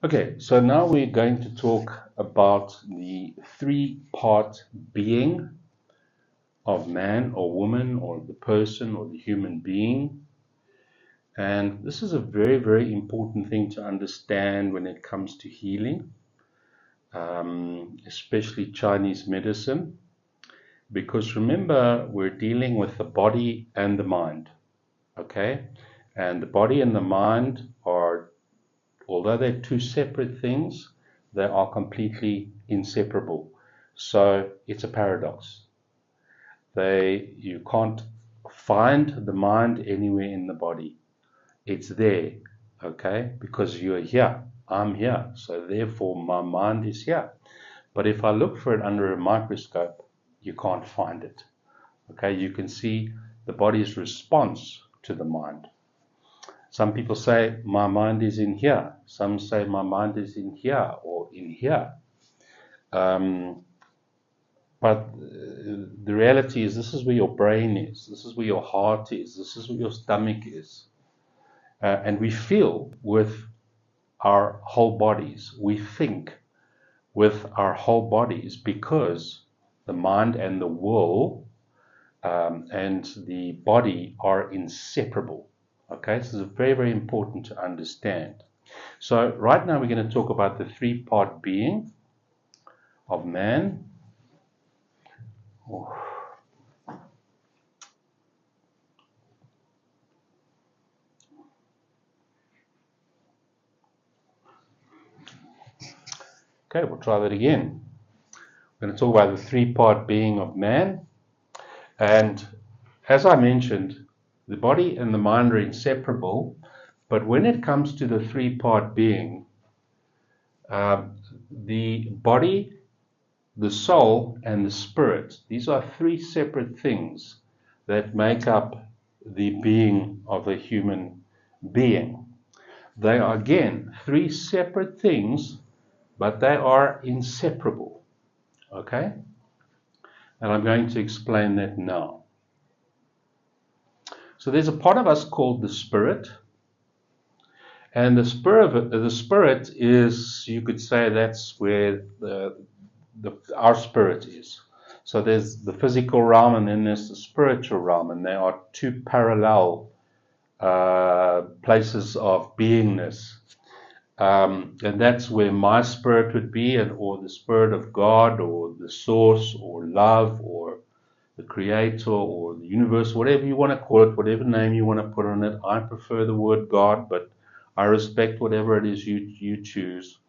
Okay, so now we're going to talk about the three-part being of man or woman or the person or the human being. And this is a very, very important thing to understand when it comes to healing, especially Chinese medicine, because remember, we're dealing with the body and the mind, okay? And the body and the mind are, although they're two separate things, they are completely inseparable. So it's a paradox. You can't find the mind anywhere in the body. It's there, okay? Because you're here, I'm here, so therefore my mind is here. But if I look for it under a microscope, you can't find it. Okay, you can see the body's response to the mind. Some people say my mind is in here. Some say my mind is in here or in here. Um, but the reality is, this is where your brain is. This is where your heart is. This is where your stomach is. And we feel with our whole bodies. We think with our whole bodies because the mind and the will and the body are inseparable. Okay, so it's very, very important to understand. So right now we're going to talk about the three-part being of man. Okay, we'll try that again. We're going to talk about the three-part being of man. And as I mentioned, the body and the mind are inseparable. But when it comes to the three-part being, the body, the soul, and the spirit, these are three separate things that make up the being of a human being. They are, again, three separate things, but they are inseparable. Okay? And I'm going to explain that now. So there's a part of us called the spirit. And the spirit is, you could say, that's where our spirit is. So there's the physical realm and then there's the spiritual realm, and they are two parallel places of beingness. And that's where my spirit would be, or the spirit of God, or the source, or love, or the creator, or the universe, whatever you want to call it, whatever name you want to put on it. I prefer the word God, but I respect whatever it is you choose.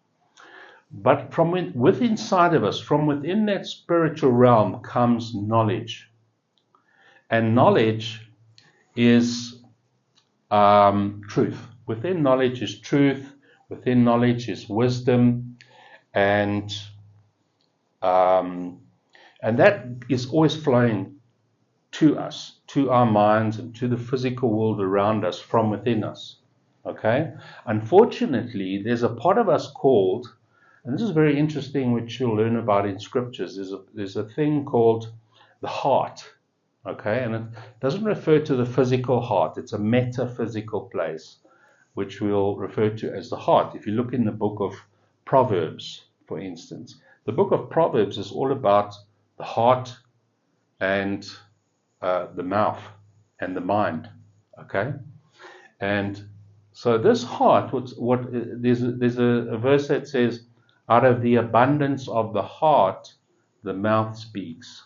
But from within inside of us, from within that spiritual realm, comes knowledge. And knowledge is truth. Within knowledge is truth. Within knowledge is wisdom, and that is always flowing to us, to our minds, and to the physical world around us from within us. Okay? Unfortunately, there's a part of us called, and this is very interesting, which you'll learn about in scriptures, there's a thing called the heart. Okay? And it doesn't refer to the physical heart, it's a metaphysical place, which we'll refer to as the heart. If you look in the book of Proverbs, for instance, the book of Proverbs is all about the heart and the mouth and the mind. Okay? And so this heart, there's a verse that says, out of the abundance of the heart, the mouth speaks.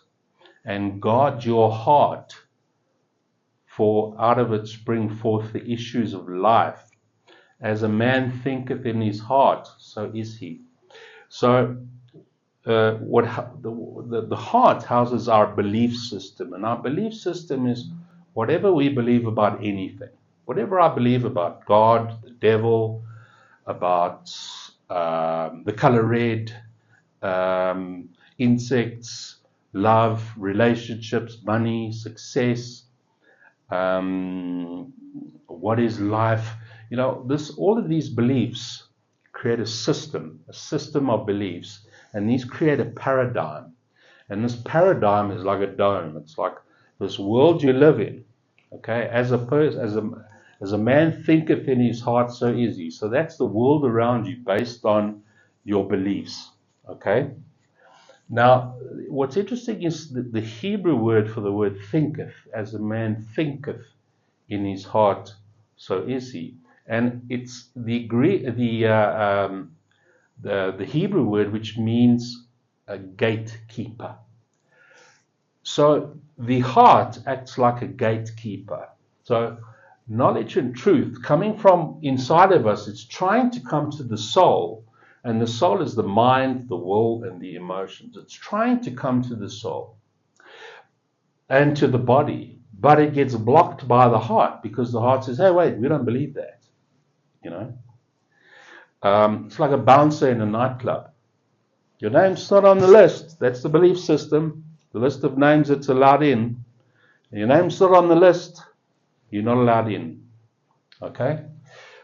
And guard your heart, for out of it spring forth the issues of life. As a man thinketh in his heart, so is he. So the heart houses our belief system, and our belief system is whatever we believe about anything. Whatever I believe about God, the devil, about the color red, insects, love, relationships, money, success, what is life? You know, all of these beliefs create a system of beliefs, and these create a paradigm. And this paradigm is like a dome. It's like this world you live in. Okay, as As a man thinketh in his heart, so is he. So that's the world around you based on your beliefs. Okay? Now, what's interesting is the Hebrew word for the word thinketh. As a man thinketh in his heart, so is he. And it's the Hebrew word which means a gatekeeper. So the heart acts like a gatekeeper. So knowledge and truth coming from inside of us, it's trying to come to the soul. And the soul is the mind, the will, and the emotions. It's trying to come to the soul and to the body. But it gets blocked by the heart because the heart says, hey, wait, we don't believe that. You know? It's like a bouncer in a nightclub. Your name's not on the list. That's the belief system. The list of names that's allowed in. Your name's not on the list. You're not allowed in. Okay?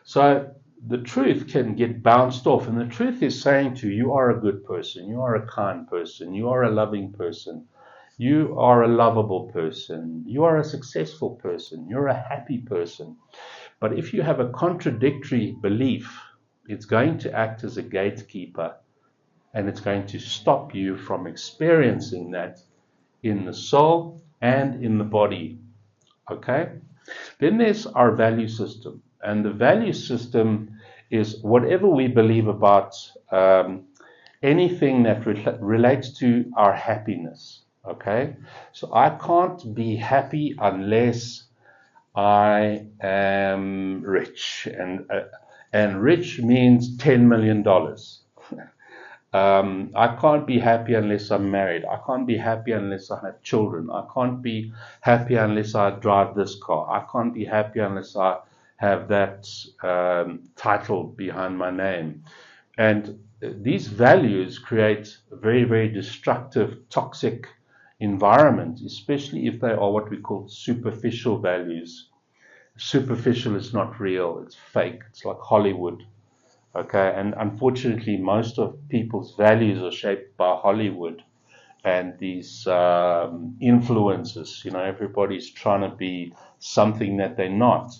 So the truth can get bounced off. And the truth is saying to you, you are a good person. You are a kind person. You are a loving person. You are a lovable person. You are a successful person. You're a happy person. But if you have a contradictory belief, it's going to act as a gatekeeper. And it's going to stop you from experiencing that in the soul and in the body. Okay? Then there's our value system. And the value system is whatever we believe about anything that relates to our happiness. Okay? So I can't be happy unless I am rich. And rich means $10 million. I can't be happy unless I'm married. I can't be happy unless I have children. I can't be happy unless I drive this car. I can't be happy unless I have that title behind my name. And these values create a very, very destructive, toxic environment, especially if they are what we call superficial values. Superficial is not real. It's fake. It's like Hollywood. Okay, and unfortunately, most of people's values are shaped by Hollywood and these influences. You know, everybody's trying to be something that they're not.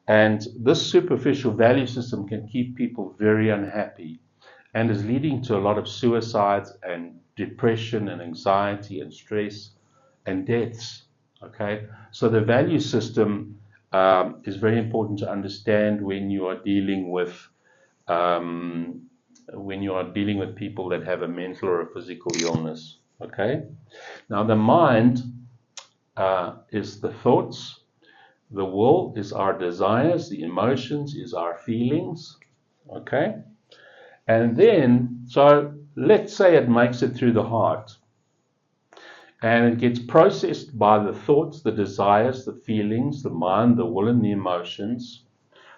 And this superficial value system can keep people very unhappy and is leading to a lot of suicides and depression and anxiety and stress and deaths. Okay, so the value system is very important to understand when you are dealing with people that have a mental or a physical illness. Okay? Now the mind is the thoughts, the will is our desires, the emotions is our feelings. Okay? And then, so let's say it makes it through the heart. And it gets processed by the thoughts, the desires, the feelings, the mind, the will, and the emotions.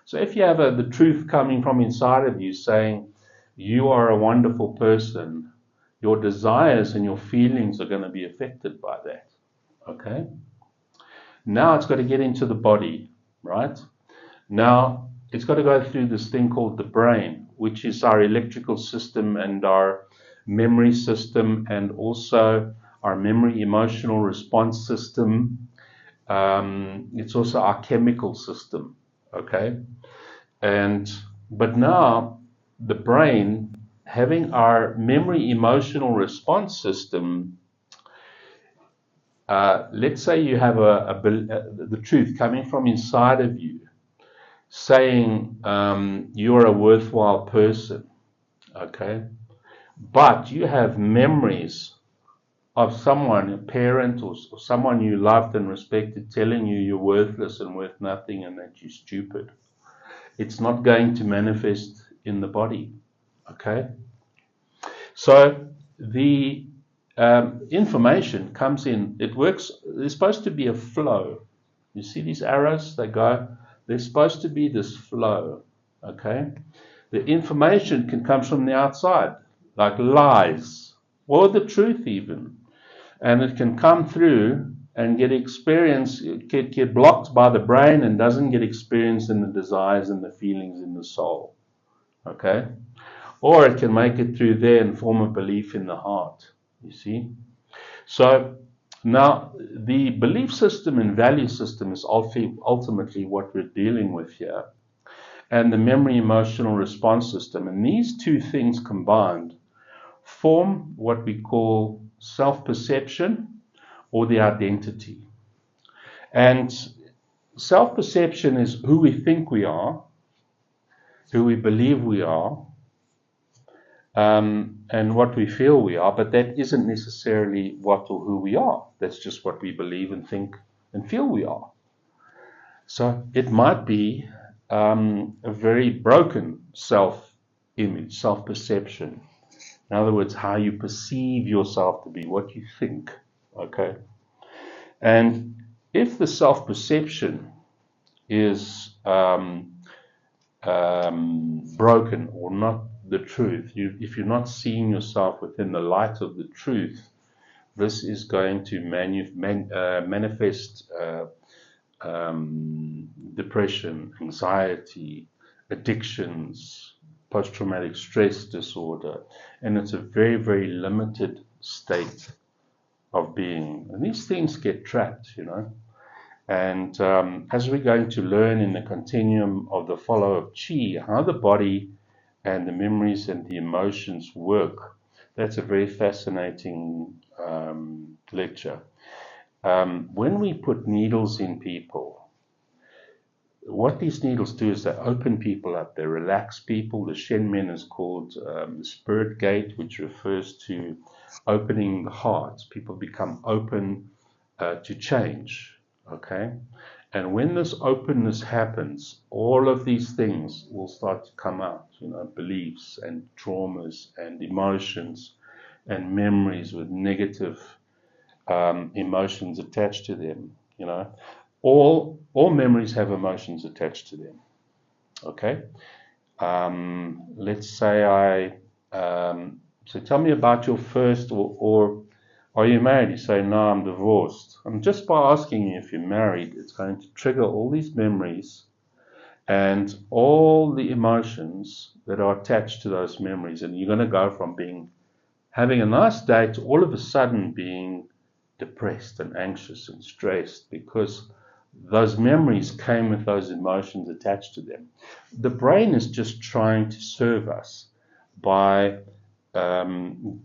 So if you have the truth coming from inside of you saying, you are a wonderful person, your desires and your feelings are going to be affected by that. Okay? Now it's got to get into the body, right? Now it's got to go through this thing called the brain, which is our electrical system and our memory system and also our memory emotional response system. It's also our chemical system. Okay? But now the brain, having our memory emotional response system, let's say you have the truth coming from inside of you, saying you're a worthwhile person, okay? But you have memories of someone, a parent or someone you loved and respected, telling you you're worthless and worth nothing and that you're stupid. It's not going to manifest in the body, okay? So the information comes in, it works, there's supposed to be a flow. You see these arrows, they go, there's supposed to be this flow, okay? The information can come from the outside, like lies, or the truth even. And it can come through and get blocked by the brain and doesn't get experienced in the desires and the feelings in the soul, okay? Or it can make it through there and form a belief in the heart, you see? So Now, the belief system and value system is ultimately what we're dealing with here, and the memory emotional response system. And these two things combined form what we call self-perception or the identity. And self-perception is who we think we are, who we believe we are, and what we feel we are, but that isn't necessarily what or who we are. That's just what we believe and think and feel we are. So it might be a very broken self-image, self-perception. In other words, how you perceive yourself to be, what you think. Okay? And if the self-perception is broken or not the truth, if you're not seeing yourself within the light of the truth, this is going to manifest depression, anxiety, addictions, post-traumatic stress disorder, and it's a very, very limited state of being. And these things get trapped, you know. And as we're going to learn in the continuum of the follow of Chi, how the body and the memories and the emotions work, that's a very fascinating lecture. When we put needles in people, what these needles do is they open people up, they relax people. The Shenmen is called the spirit gate, which refers to opening the heart. People become open to change. Okay, and when this openness happens, all of these things will start to come out, you know, beliefs and traumas and emotions and memories with negative emotions attached to them, you know. All memories have emotions attached to them. Okay, let's say so tell me about your first or are you married? You say, no, I'm divorced. And just by asking you if you're married, it's going to trigger all these memories and all the emotions that are attached to those memories. And you're going to go from having a nice day to all of a sudden being depressed and anxious and stressed because those memories came with those emotions attached to them. The brain is just trying to serve us by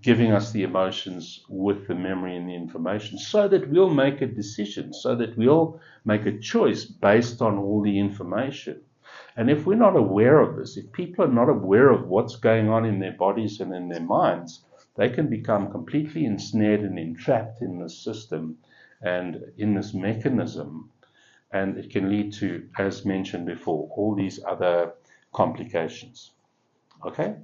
giving us the emotions with the memory and the information so that we'll make a decision, so that we'll make a choice based on all the information. And if we're not aware of this, if people are not aware of what's going on in their bodies and in their minds, they can become completely ensnared and entrapped in this system and in this mechanism. And it can lead to, as mentioned before, all these other complications. Okay?